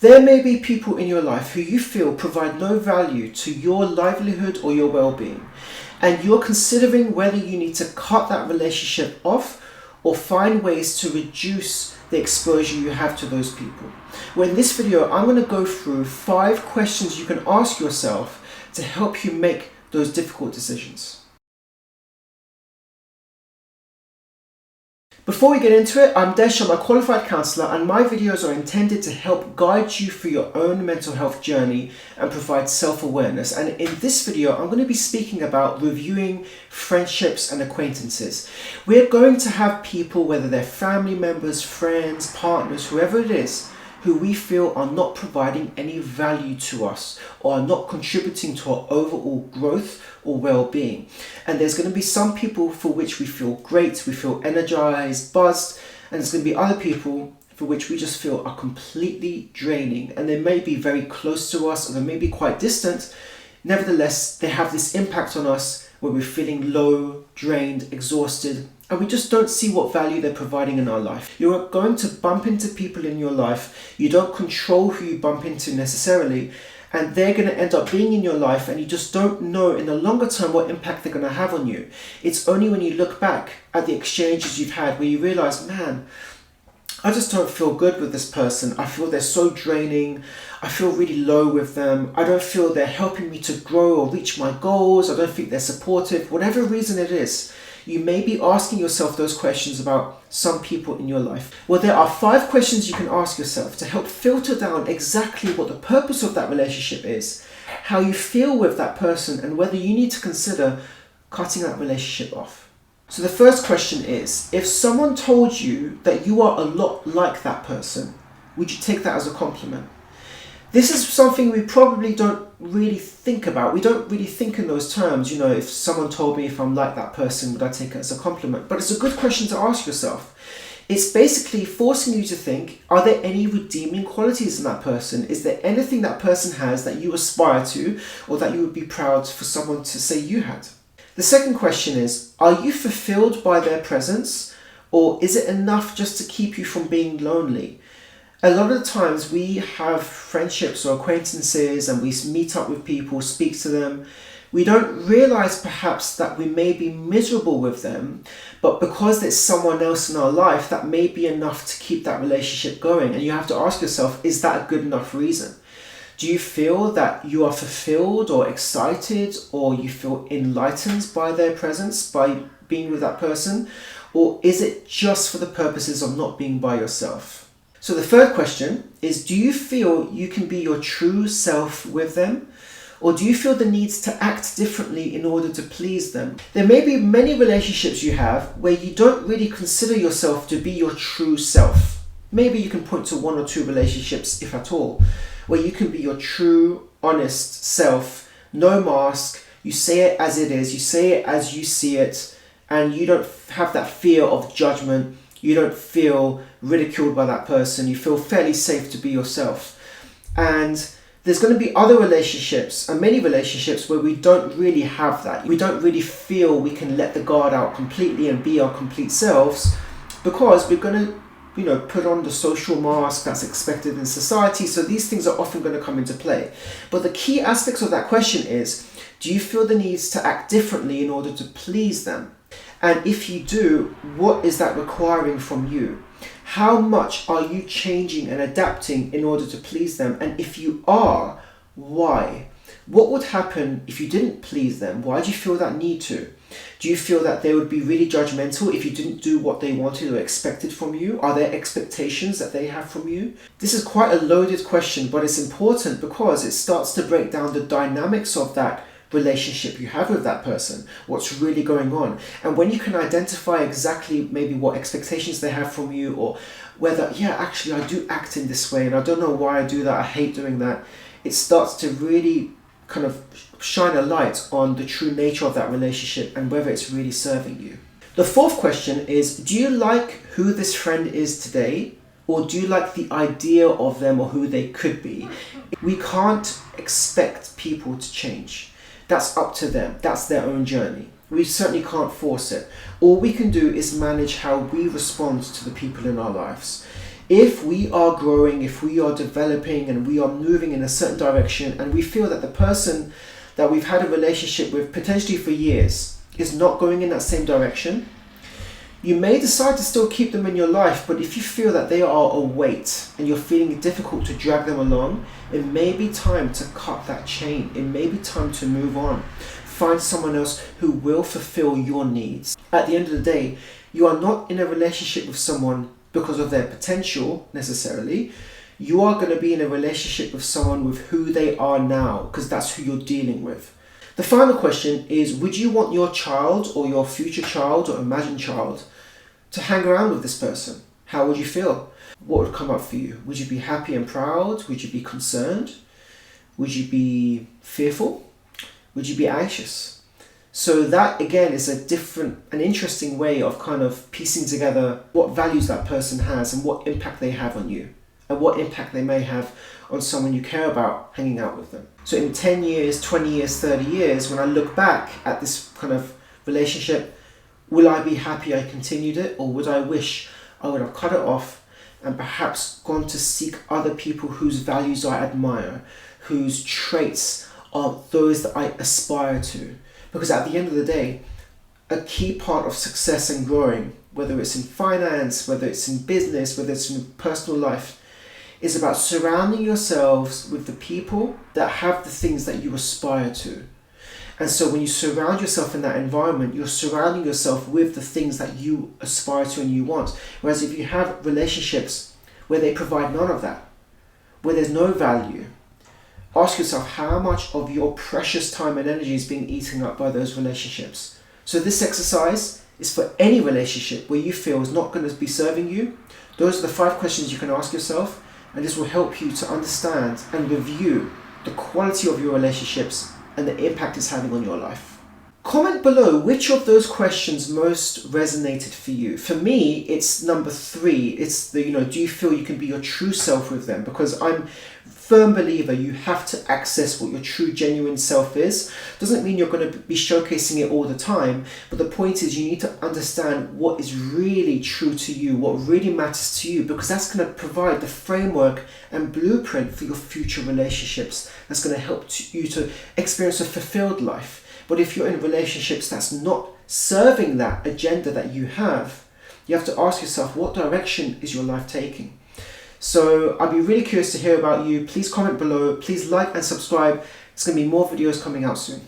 There may be people in your life who you feel provide no value to your livelihood or your well-being, and you're considering whether you need to cut that relationship off or find ways to reduce the exposure you have to those people. Well, in this video, I'm going to go through 5 questions you can ask yourself to help you make those difficult decisions. Before we get into it, I'm Desh, I'm a qualified counsellor, and my videos are intended to help guide you through your own mental health journey and provide self-awareness. And in this video, I'm going to be speaking about reviewing friendships and acquaintances. We're going to have people, whether they're family members, friends, partners, whoever it is, who we feel are not providing any value to us or are not contributing to our overall growth or well-being. And there's going to be some people for which we feel great, we feel energized, buzzed, and there's going to be other people for which we just feel are completely draining, and they may be very close to us or they may be quite distant. Nevertheless, they have this impact on us where we're feeling low, drained, exhausted, and we just don't see what value they're providing in our life. You're going to bump into people in your life. You don't control who you bump into necessarily, and they're going to end up being in your life, and you just don't know in the longer term what impact they're going to have on you. It's only when you look back at the exchanges you've had where you realize, man, I just don't feel good with this person. I feel they're so draining. I feel really low with them. I don't feel they're helping me to grow or reach my goals. I don't think they're supportive. Whatever reason it is, you may be asking yourself those questions about some people in your life. Well, there are 5 questions you can ask yourself to help filter down exactly what the purpose of that relationship is, how you feel with that person, and whether you need to consider cutting that relationship off. So the first question is, if someone told you that you are a lot like that person, would you take that as a compliment? This is something we probably don't really think about. We don't really think in those terms. You know, if someone told me if I'm like that person, would I take it as a compliment? But it's a good question to ask yourself. It's basically forcing you to think, are there any redeeming qualities in that person? Is there anything that person has that you aspire to, or that you would be proud for someone to say you had? The second question is, are you fulfilled by their presence, or is it enough just to keep you from being lonely? A lot of the times we have friendships or acquaintances and we meet up with people, speak to them. We don't realize perhaps that we may be miserable with them, but because there's someone else in our life, that may be enough to keep that relationship going. And you have to ask yourself, is that a good enough reason? Do you feel that you are fulfilled or excited, or you feel enlightened by their presence, by being with that person? Or is it just for the purposes of not being by yourself? So the third question is, do you feel you can be your true self with them? Or do you feel the need to act differently in order to please them? There may be many relationships you have where you don't really consider yourself to be your true self. Maybe you can point to 1 or 2 relationships, if at all, where you can be your true, honest self, no mask. You say it as it is, you say it as you see it, and you don't have that fear of judgment. You don't feel ridiculed by that person. You feel fairly safe to be yourself. And there's going to be other relationships, and many relationships, where we don't really have that. We don't really feel we can let the guard out completely and be our complete selves, because we're going to put on the social mask that's expected in society. So these things are often going to come into play. But the key aspects of that question is, do you feel the needs to act differently in order to please them? And if you do, what is that requiring from you? How much are you changing and adapting in order to please them? And if you are, why? What would happen if you didn't please them? Why do you feel that need to? Do you feel that they would be really judgmental if you didn't do what they wanted or expected from you? Are there expectations that they have from you? This is quite a loaded question, but it's important because it starts to break down the dynamics of that relationship you have with that person, what's really going on. And when you can identify exactly maybe what expectations they have from you, or whether, actually I do act in this way and I don't know why I do that, I hate doing that, it starts to really kind of shine a light on the true nature of that relationship and whether it's really serving you. The fourth question is, do you like who this friend is today, or do you like the idea of them or who they could be? We can't expect people to change. That's up to them. That's their own journey. We certainly can't force it. All we can do is manage how we respond to the people in our lives. If we are growing, if we are developing and we are moving in a certain direction and we feel that the person that we've had a relationship with potentially for years is not going in that same direction, you may decide to still keep them in your life, but if you feel that they are a weight and you're feeling it difficult to drag them along, it may be time to cut that chain. It may be time to move on. Find someone else who will fulfill your needs. At the end of the day, you are not in a relationship with someone because of their potential necessarily. You are going to be in a relationship with someone with who they are now, because that's who you're dealing with. The final question is, would you want your child or your future child or imagined child to hang around with this person? How would you feel? What would come up for you? Would you be happy and proud? Would you be concerned? Would you be fearful? Would you be anxious? So that again is an interesting way of kind of piecing together what values that person has and what impact they have on you and what impact they may have on someone you care about hanging out with them. So in 10 years, 20 years, 30 years, when I look back at this kind of relationship, will I be happy I continued it, or would I wish I would have cut it off and perhaps gone to seek other people whose values I admire, whose traits are those that I aspire to? Because at the end of the day, a key part of success and growing, whether it's in finance, whether it's in business, whether it's in personal life, is about surrounding yourselves with the people that have the things that you aspire to. And so when you surround yourself in that environment, you're surrounding yourself with the things that you aspire to and you want. Whereas if you have relationships where they provide none of that, where there's no value, ask yourself how much of your precious time and energy is being eaten up by those relationships. So this exercise is for any relationship where you feel is not going to be serving you. Those are the 5 questions you can ask yourself, and this will help you to understand and review the quality of your relationships and the impact it's having on your life. Comment below which of those questions most resonated for you. For me, it's number 3. It's the, do you feel you can be your true self with them? Because I'm a firm believer you have to access what your true, genuine self is. Doesn't mean you're going to be showcasing it all the time, but the point is you need to understand what is really true to you, what really matters to you, because that's going to provide the framework and blueprint for your future relationships. That's going to help you to experience a fulfilled life. But if you're in relationships that's not serving that agenda that you have to ask yourself, what direction is your life taking? So I'd be really curious to hear about you. Please comment below. Please like and subscribe. There's going to be more videos coming out soon.